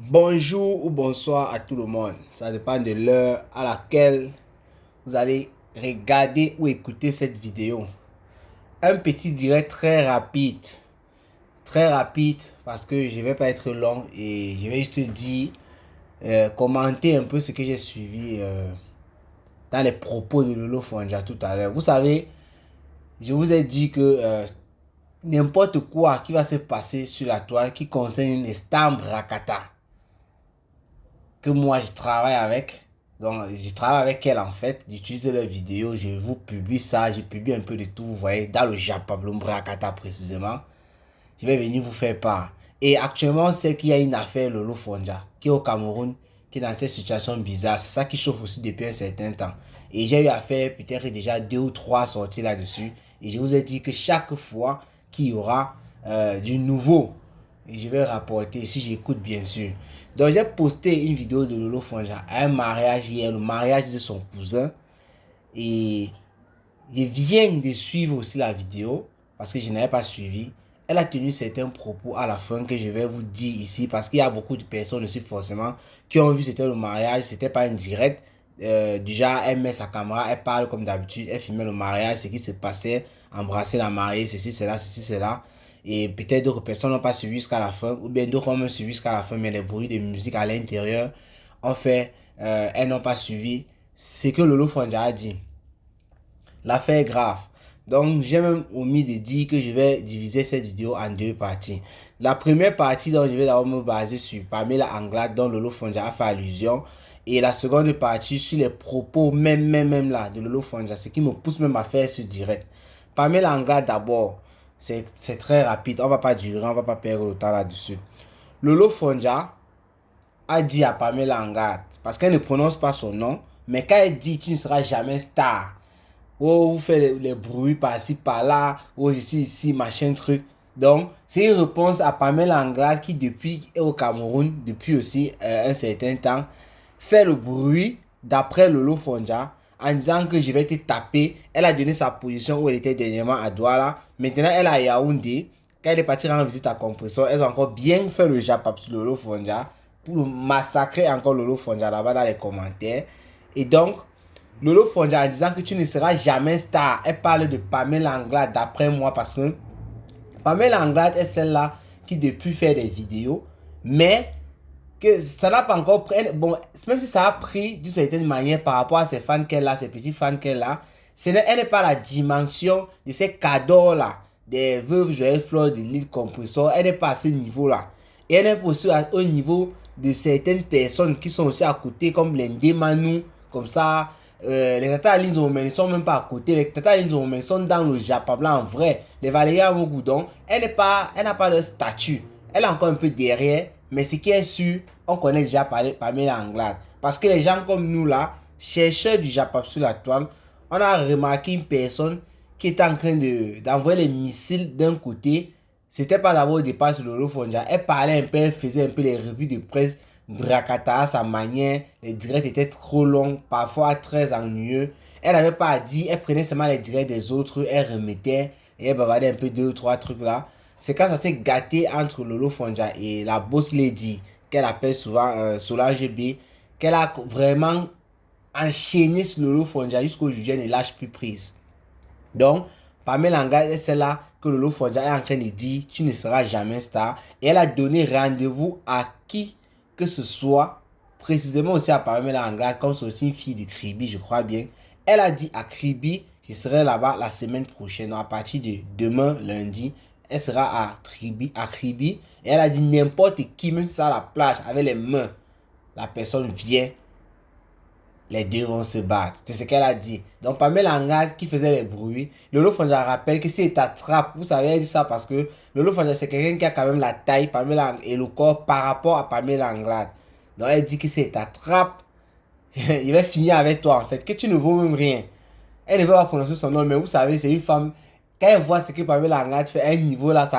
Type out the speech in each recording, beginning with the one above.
Bonjour ou bonsoir à tout le monde. Ça dépend de l'heure à laquelle vous allez regarder ou écouter cette vidéo. Un petit direct très rapide. Très rapide parce que je ne vais pas être long et je vais juste dire, commenter un peu ce que j'ai suivi dans les propos de Lolo Fonja tout à l'heure. Vous savez, je vous ai dit que n'importe quoi qui va se passer sur la toile qui concerne les Stam Rakata que moi je travaille avec. Donc, je travaille avec elle en fait. J'utilise leurs vidéos, je vous publie ça, je publie un peu de tout, vous voyez, dans le Japabloum Brakata précisément. Je vais venir vous faire part. Et actuellement, c'est qu'il y a une affaire Lolo Fonja qui est au Cameroun, qui est dans cette situation bizarre. C'est ça qui chauffe aussi depuis un certain temps. Et j'ai eu à faire peut-être déjà 2 ou 3 sorties là-dessus. Et je vous ai dit que chaque fois qu'il y aura du nouveau, et je vais rapporter si j'écoute bien sûr. Donc j'ai posté une vidéo de Lolo Fonja à un mariage hier, le mariage de son cousin. Et je viens de suivre aussi la vidéo parce que je n'avais pas suivi. Elle a tenu certains propos à la fin que je vais vous dire ici parce qu'il y a beaucoup de personnes aussi forcément qui ont vu c'était le mariage, c'était pas un direct. Déjà, elle met sa caméra, elle parle comme d'habitude, elle filmait le mariage, ce qui se passait, embrasser la mariée, ceci, cela, ceci, cela. Et peut-être d'autres personnes n'ont pas suivi jusqu'à la fin, ou bien d'autres ont même suivi jusqu'à la fin, mais les bruits de musique à l'intérieur ont fait, elles n'ont pas suivi ce que Lolo Fonja a dit. L'affaire est grave. Donc, j'ai même omis de dire que je vais diviser cette vidéo en 2 parties. La première partie, donc, je vais d'abord me baser sur Pamela Anglade, dont Lolo Fonja a fait allusion. Et la seconde partie, sur les propos même là, de Lolo Fonja, ce qui me pousse même à faire ce direct. Pamela Anglade, d'abord, c'est très rapide. On va pas durer, on va pas perdre le temps là-dessus. Lolo Fonja a dit à Pamela Anglade, parce qu'elle ne prononce pas son nom, mais quand elle dit tu ne seras jamais star, oh, vous faites les bruits par-ci, par-là, oh, je suis ici, machin, truc. Donc, c'est une réponse à Pamela Anglade qui, depuis, est au Cameroun, depuis aussi un certain temps, fait le bruit d'après Lolo Fonja en disant que je vais te taper. Elle a donné sa position où elle était dernièrement à Douala. Maintenant, elle est à Yaoundé. Quand elle est partie rendre visite à Compressor, elles ont encore bien fait le Japap sur Lolo Fonja pour massacrer encore Lolo Fonja là-bas dans les commentaires. Et donc, Lolo Fonja en disant que tu ne seras jamais star. Elle parle de Pamela Anglade d'après moi parce que Pamela Anglade est celle-là qui depuis fait des vidéos, mais que ça n'a pas encore pris. Bon, même si ça a pris d'une certaine manière par rapport à ses fans qu'elle a, ses petits fans qu'elle a, elle n'est pas la dimension de ces cadeaux-là, des veuves Joël Fleur de l'île Compressor. Elle n'est pas à ce niveau-là. Et elle est aussi au niveau de certaines personnes qui sont aussi à côté, comme les Ndemanu, comme ça. Les Tata Aline Zomé ne sont même pas à côté. Les Tata Aline Zomé sont dans le Japabla en vrai. Les Valérie Amogoudon, elle n'a pas leur statut. Elle est encore un peu derrière. Mais ce qui est sûr, on connaît déjà Pamela Anglade. Parce que les gens comme nous là, chercheurs du Japap sur la toile, on a remarqué une personne qui était en train d'envoyer les missiles d'un côté. C'était pas d'abord au départ sur Lolo Fonja. Elle parlait un peu, elle faisait un peu les revues de presse Brakata à sa manière. Les directs étaient trop longs, parfois très ennuyeux. Elle n'avait pas à dire, elle prenait seulement les directs des autres, elle remettait et elle bavardait un peu 2 ou 3 trucs là. C'est quand ça s'est gâté entre Lolo Fonja et la boss lady, qu'elle appelle souvent Solange B, qu'elle a vraiment enchaîné sur Lolo Fonja jusqu'au jour où elle ne lâche plus prise. Donc, Pamela Anglade est celle-là que Lolo Fonja est en train de dire tu ne seras jamais star. Et elle a donné rendez-vous à qui que ce soit, précisément aussi à Pamela Anglade, comme c'est aussi une fille de Kribi, je crois bien. Elle a dit à Kribi je serai là-bas la semaine prochaine, à partir de demain, lundi. Elle sera à Kribi. Et elle a dit n'importe qui, même si c'est à la plage, avec les mains, la personne vient, les deux vont se battre. C'est ce qu'elle a dit. Donc, Pamela Anglade qui faisait les bruits, Lolo Fonja rappelle que si elle t'attrape, vous savez, elle dit ça parce que Lolo Fonja, c'est quelqu'un qui a quand même la taille Pamela et le corps par rapport à Pamela Anglade. Donc, elle dit que si elle t'attrape, il va finir avec toi en fait, que tu ne vaux même rien. Elle ne veut pas prononcer son nom, mais vous savez, c'est une femme. Quand elle voit ce que Pamela Anglade fait à un niveau là,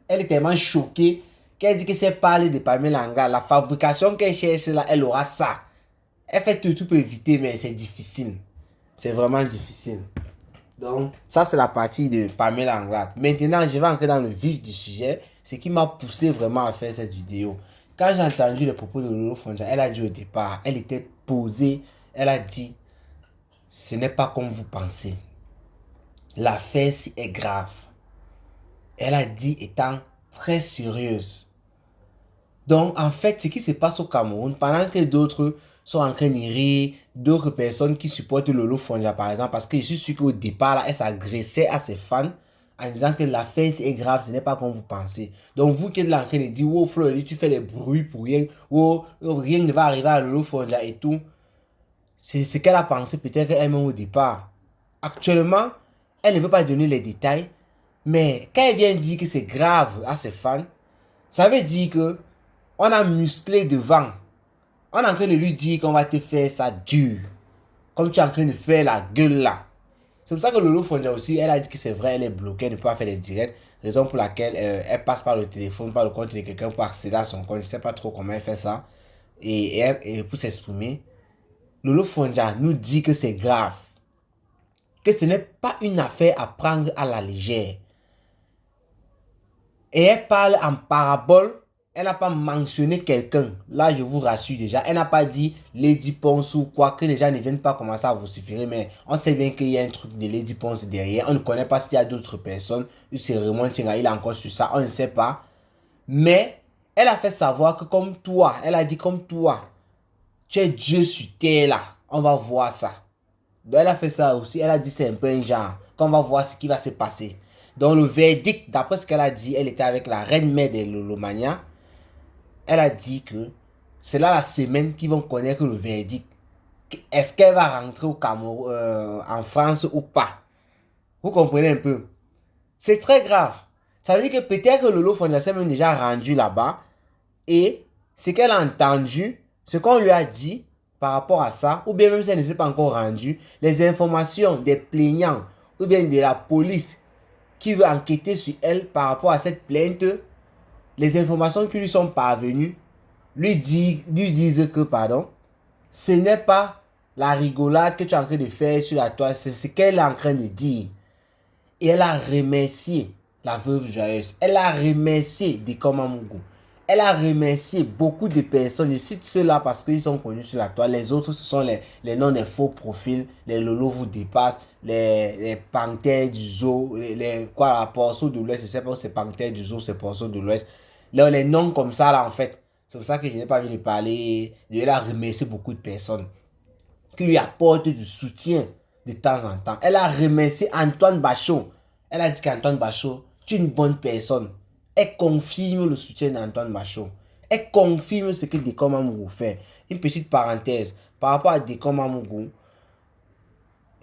elle est tellement choquée qu'elle dit que si elle parle de Pamela Anglade, la fabrication qu'elle cherche là, elle aura ça. Elle fait tout pour éviter, mais c'est difficile. C'est vraiment difficile. Donc, ça, c'est la partie de Pamela Anglade. Maintenant, je vais entrer dans le vif du sujet. Ce qui m'a poussé vraiment à faire cette vidéo. Quand j'ai entendu les propos de Lolo Fonja, elle a dit au départ, elle était posée, elle a dit, ce n'est pas comme vous pensez. L'affaire est grave. Elle a dit étant très sérieuse. Donc, en fait, ce qui se passe au Cameroun, pendant que d'autres sont en train de rire, d'autres personnes qui supportent Lolo Fonja, par exemple, parce que je suis sûr qu'au départ, là, elle s'agressait à ses fans en disant que l'affaire est grave, ce n'est pas comme vous pensez. Donc, vous qui êtes là en train de dire, oh, Florida, tu fais des bruits pour rien, oh, rien ne va arriver à Lolo Fonja et tout. C'est ce qu'elle a pensé peut-être elle-même au départ. Actuellement, elle ne veut pas donner les détails, mais quand elle vient dire que c'est grave à ses fans, ça veut dire que on a musclé devant. On est en train de lui dire qu'on va te faire ça dur. Comme tu es en train de faire la gueule là. C'est pour ça que Lolo Fonja aussi, elle a dit que c'est vrai, elle est bloquée, elle ne peut pas faire les directs. Raison pour laquelle elle passe par le téléphone, par le compte de quelqu'un pour accéder à son compte. Je ne sais pas trop comment elle fait ça. Et pour s'exprimer, Lolo Fonja nous dit que c'est grave. Que ce n'est pas une affaire à prendre à la légère. Et elle parle en parabole. Elle n'a pas mentionné quelqu'un. Là, je vous rassure déjà. Elle n'a pas dit Lady Ponce ou quoi. Que les gens ne viennent pas commencer à vous suffire. Mais on sait bien qu'il y a un truc de Lady Ponce derrière. On ne connaît pas s'il y a d'autres personnes. C'est Raymond Tchenga, il est encore sur ça. On ne sait pas. Mais elle a fait savoir que comme toi, elle a dit comme toi, tu es Dieu sur terre là. On va voir ça. Donc elle a fait ça aussi. Elle a dit c'est un peu un genre. Qu'on va voir ce qui va se passer. Donc le verdict, d'après ce qu'elle a dit, elle était avec la reine mère de Lolomania. Elle a dit que c'est là la semaine qu'ils vont connaître le verdict. Est-ce qu'elle va rentrer au Cameroun, en France ou pas? Vous comprenez un peu? C'est très grave. Ça veut dire que peut-être que Lolo Fonja s'est même déjà rendu là-bas. Et ce qu'elle a entendu, ce qu'on lui a dit par rapport à ça, ou bien même si elle ne s'est pas encore rendue, les informations des plaignants ou bien de la police qui veut enquêter sur elle par rapport à cette plainte, les informations qui lui sont parvenues lui disent que, pardon, ce n'est pas la rigolade que tu es en train de faire sur la toile, c'est ce qu'elle est en train de dire. Et elle a remercié la veuve joyeuse. Elle a remercié Dekoma Mugu. Elle a remercié beaucoup de personnes. Je cite ceux-là parce qu'ils sont connus sur la toile. Les autres, ce sont les noms des faux profils. Les Lolo vous dépassent. Les panthères du zoo. Quoi, la Porceau de l'Ouest. Je ne sais pas si c'est panthères du zoo, c'est Porceau de l'Ouest. Les noms comme ça, là, en fait. C'est pour ça que je n'ai pas envie de parler. Elle a remercié beaucoup de personnes qui lui apportent du soutien de temps en temps. Elle a remercié Antoine Bachot. Elle a dit qu'Antoine Bachot, tu es une bonne personne. Elle confirme le soutien d'Antoine Bachot. Elle confirme ce que Dekoma Mugu fait. Une petite parenthèse. Par rapport à Dekoma Mugu,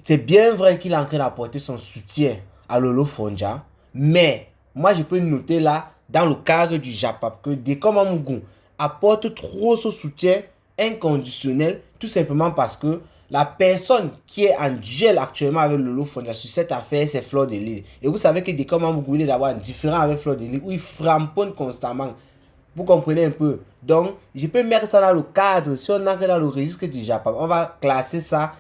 c'est bien vrai qu'il est en train d'apporter son soutien à Lolo Fonja. Mais, moi je peux noter là, dans le cadre du JAPAP, que Dekoma Mugu apporte trop son soutien inconditionnel, tout simplement parce que la personne qui est en duel actuellement avec Lolo Fonja sur cette affaire, c'est Fleur de Lille. Et vous savez que Dekoma Mugu est d'abord différent avec Fleur de Lille, où il framponne constamment. Vous comprenez un peu. Donc, je peux mettre ça dans le cadre. Si on entre dans le registre du Japon, on va classer ça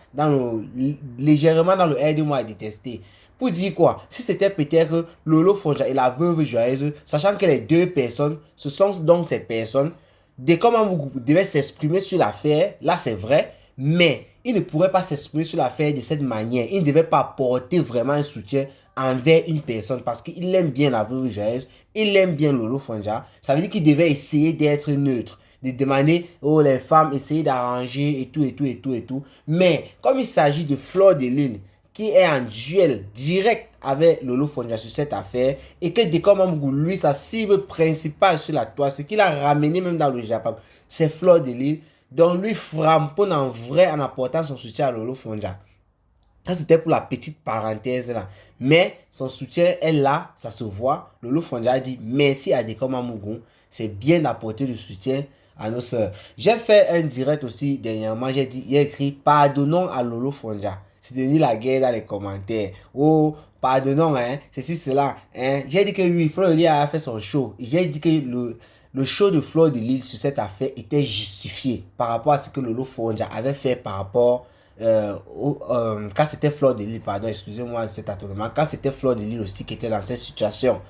légèrement dans le air de moi à détester. Pour dire quoi? Si c'était peut-être Lolo Fonja et la veuve joyeuse, sachant que les deux personnes, ce sont donc ces personnes, dès comment vous devez s'exprimer sur l'affaire, là c'est vrai, mais il ne pourrait pas s'exprimer sur l'affaire de cette manière. Il ne devait pas apporter vraiment un soutien envers une personne parce qu'il aime bien la veuve joyeuse, il aime bien Lolo Fonja. Ça veut dire qu'il devait essayer d'être neutre, de demander oh les femmes essayer d'arranger et tout et tout et tout et tout. Mais comme il s'agit de Fleur de Lille qui est en duel direct avec Lolo Fonja sur cette affaire et que Dekoma Mugu, lui, sa cible principale sur la toile, ce qu'il a ramené même dans le Japon, c'est Fleur de Lille. Donc lui framponne en vrai en apportant son soutien à Lolo Fonja. Ça, c'était pour la petite parenthèse là. Mais son soutien est là, ça se voit. Lolo Fonja a dit merci à Dekoma Mugu. C'est bien d'apporter du soutien à nos soeurs. J'ai fait un direct aussi dernièrement. J'ai écrit pardonnons à Lolo Fonja. C'est devenu la guerre dans les commentaires. Oh, pardonnons, hein. Ceci, cela. Hein. J'ai dit que lui, Fleur de Lille a fait son show. J'ai dit que le show de Fleur de Lille sur cette affaire était justifié par rapport à ce que Lolo Fonja avait fait par rapport quand c'était Fleur de Lille, pardon, excusez-moi cet attroupement, quand c'était Fleur de Lille aussi qui était dans cette situation.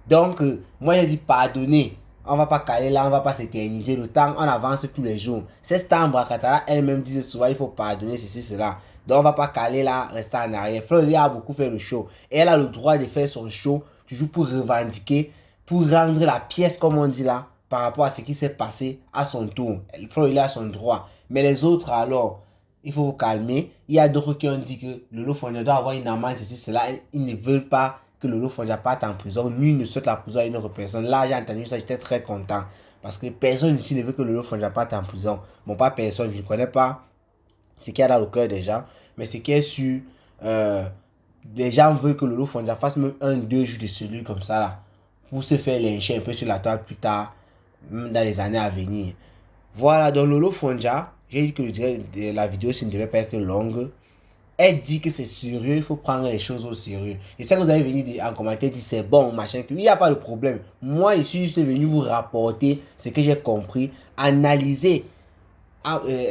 Donc, moi j'ai dit pardonner On va pas caler là, on va pas s'éterniser. Le temps, on avance tous les jours. C'est Stambra elle-même disait souvent, il faut pardonner ceci, cela. Donc on va pas caler là, rester en arrière. Fleur de Lis a beaucoup fait le show. Et elle a le droit de faire son show, toujours pour revendiquer, pour rendre la pièce, comme on dit là, par rapport à ce qui s'est passé à son tour. Fleur de Lis a son droit. Mais les autres alors, il faut vous calmer. Il y a d'autres qui ont dit que Lolo Fonja doit avoir une amende, ceci, cela. Ils ne veulent pas que Lolo Fonja parte en prison. Nul ne souhaite la prison à une autre personne. Là, j'ai entendu ça, j'étais très content. Parce que personne ici ne veut que Lolo Fonja parte en prison. Bon, pas personne, je ne connais pas ce qu'il y a dans le cœur des gens. Mais ce qui est sûr, les gens veulent que Lolo Fonja fasse même 1-2 jours de cellule comme ça là. Pour se faire lyncher un peu sur la toile plus tard, même dans les années à venir. Voilà, donc Lolo Fonja, j'ai dit que la vidéo ne devait pas être longue. Elle dit que c'est sérieux, il faut prendre les choses au sérieux. Et ça que vous allez venir en commentaire dire c'est bon, machin, il n'y a pas de problème. Moi ici, je suis venu vous rapporter ce que j'ai compris, analyser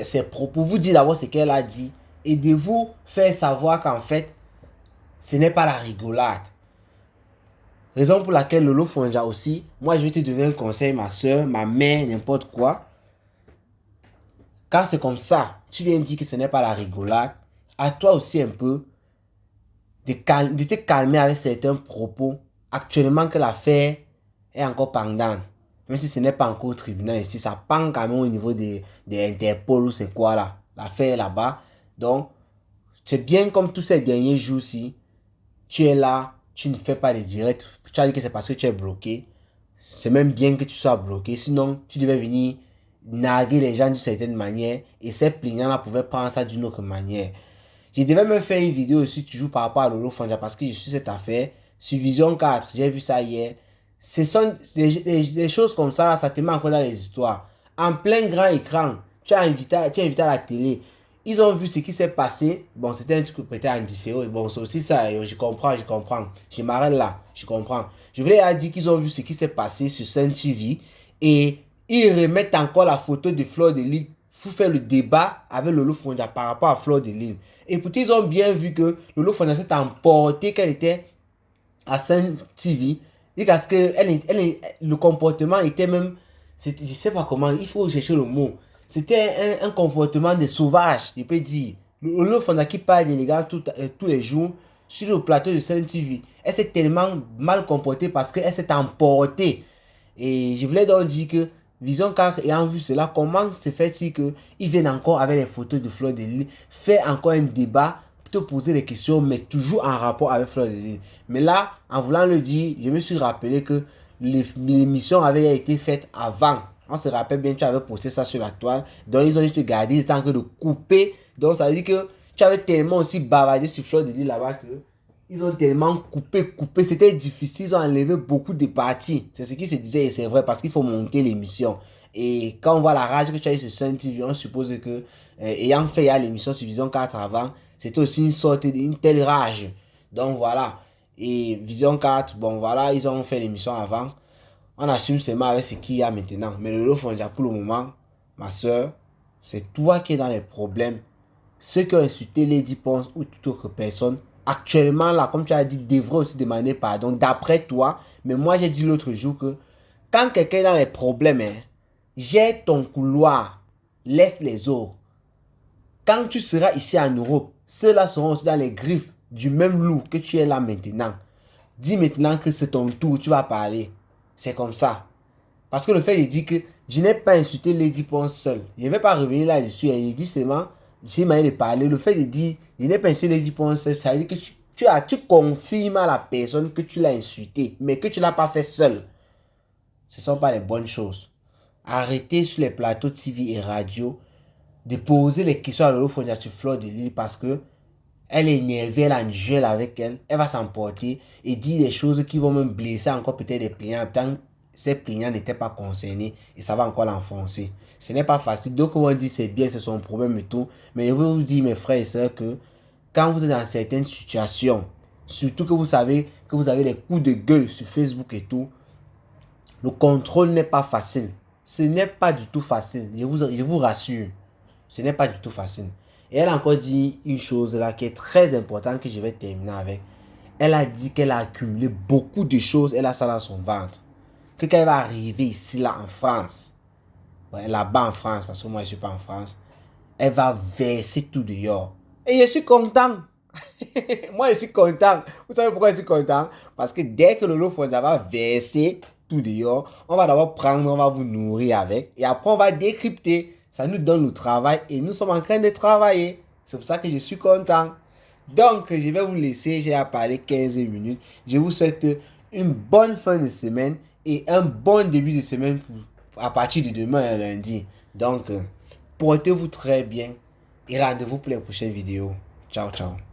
ses propos, vous dire d'abord ce qu'elle a dit et de vous faire savoir qu'en fait, ce n'est pas la rigolade. Raison pour laquelle Lolo Fonja aussi, moi je vais te donner un conseil, ma soeur, ma mère, n'importe quoi. Quand c'est comme ça, tu viens dire que ce n'est pas la rigolade, à toi aussi un peu de te calmer avec certains propos. Actuellement que l'affaire est encore pendante. Même si ce n'est pas encore au tribunal ici, ça pend quand même au niveau des Interpol ou c'est quoi là. L'affaire est là-bas. Donc, c'est bien comme tous ces derniers jours-ci, tu es là, tu ne fais pas de direct. Tu as dit que c'est parce que tu es bloqué. C'est même bien que tu sois bloqué. Sinon, tu devais venir narguer les gens d'une certaine manière. Et ces plaignants-là pouvaient prendre ça d'une autre manière. Je devais même faire une vidéo aussi toujours par rapport à Lolo Fonja parce que je suis cette affaire. Sur Vision 4, j'ai vu ça hier. Ce sont des choses comme ça te met encore dans les histoires. En plein grand écran, tu as invité à la télé. Ils ont vu ce qui s'est passé. Bon, c'était un truc peut-être en différé. Bon, c'est aussi ça. Je comprends. Je m'arrête là. Je comprends. Je voulais dire qu'ils ont vu ce qui s'est passé sur Sun TV. Et ils remettent encore la photo de Fleur de Lis pour faire le débat avec Lolo Fonja par rapport à Fleur de Lis. Et puis ils ont bien vu que Lolo Fonja s'est emporté qu'elle était à Sun TV. Et parce que le comportement était même, je ne sais pas comment, il faut chercher le mot. C'était un comportement de sauvage, je peux dire. Lolo Fonja qui parle des gars tous les jours sur le plateau de Sun TV. Elle s'est tellement mal comportée parce qu'elle s'est emportée. Et je voulais donc dire que Vision 4 ayant vu cela, comment se fait-il qu'ils viennent encore avec les photos de Fleur de Lis, faire encore un débat, te poser des questions, mais toujours en rapport avec Fleur de Lis. Mais là, en voulant le dire, je me suis rappelé que l'émission avait été faite avant. On se rappelle bien, tu avais posté ça sur la toile. Donc ils ont juste gardé, ils étaient en train de couper. Donc ça veut dire que tu avais tellement aussi bavardé sur Fleur de Lis là-bas que ils ont tellement coupé. C'était difficile. Ils ont enlevé beaucoup de parties. C'est ce qui se disait et c'est vrai parce qu'il faut monter l'émission. Et quand on voit la rage que tu as eu sur Sun TV, on suppose que, ayant fait l'émission sur Vision 4 avant, c'était aussi une sorte d'une telle rage. Donc voilà. Et Vision 4, bon voilà, ils ont fait l'émission avant. On assume seulement avec ce qu'il y a maintenant. Mais le Lolo Fonja, pour le moment, ma soeur, c'est toi qui es dans les problèmes. Ceux qui ont insulté Lady Ponce ou toute autre personne, actuellement là, comme tu as dit, devraient aussi demander pardon d'après toi. Mais moi, j'ai dit l'autre jour que quand quelqu'un est dans les problèmes, hein, j'ai ton couloir, laisse les autres. Quand tu seras ici en Europe, ceux-là seront aussi dans les griffes du même loup que tu es là maintenant. Dis maintenant que c'est ton tour, tu vas parler. C'est comme ça. Parce que le fait de dire que je n'ai pas insulté Lady Ponce seul. Je ne vais pas revenir là-dessus. Il dit seulement, j'ai manière de parler. Le fait de dire je n'ai pas insulté Lady Ponce seul, ça veut dire que tu confirmes à la personne que tu l'as insulté, mais que tu ne l'as pas fait seul. Ce ne sont pas les bonnes choses. Arrêtez sur les plateaux TV et radio de poser les questions à Lolo Fonja sur Fleur de Lis parce que elle est énervée, elle a une duel avec elle, elle va s'emporter et dire des choses qui vont même blesser encore peut-être les plaignants. Tant ces plaignants n'étaient pas concernés et ça va encore l'enfoncer. Ce n'est pas facile. Donc on dit c'est bien, c'est son problème et tout. Mais je veux vous dire mes frères et sœurs que quand vous êtes dans certaines situations, surtout que vous savez que vous avez des coups de gueule sur Facebook et tout, le contrôle n'est pas facile. Ce n'est pas du tout facile. Je vous rassure. Ce n'est pas du tout facile. Et elle a encore dit une chose là qui est très importante que je vais terminer avec. Elle a dit qu'elle a accumulé beaucoup de choses. Elle a ça dans son ventre. que quand elle va arriver ici, là, en France, ouais, là-bas en France, parce que moi, je ne suis pas en France, elle va verser tout dehors. Et je suis content. Moi, je suis content. Vous savez pourquoi je suis content? Parce que dès que le lot Fonda va verser tout dehors, on va d'abord prendre, on va vous nourrir avec. Et après, on va décrypter. Ça nous donne le travail et nous sommes en train de travailler. C'est pour ça que je suis content. Donc, je vais vous laisser. J'ai à parler 15 minutes. Je vous souhaite une bonne fin de semaine et un bon début de semaine à partir de demain, lundi. Donc, portez-vous très bien et rendez-vous pour les prochaines vidéos. Ciao, ciao.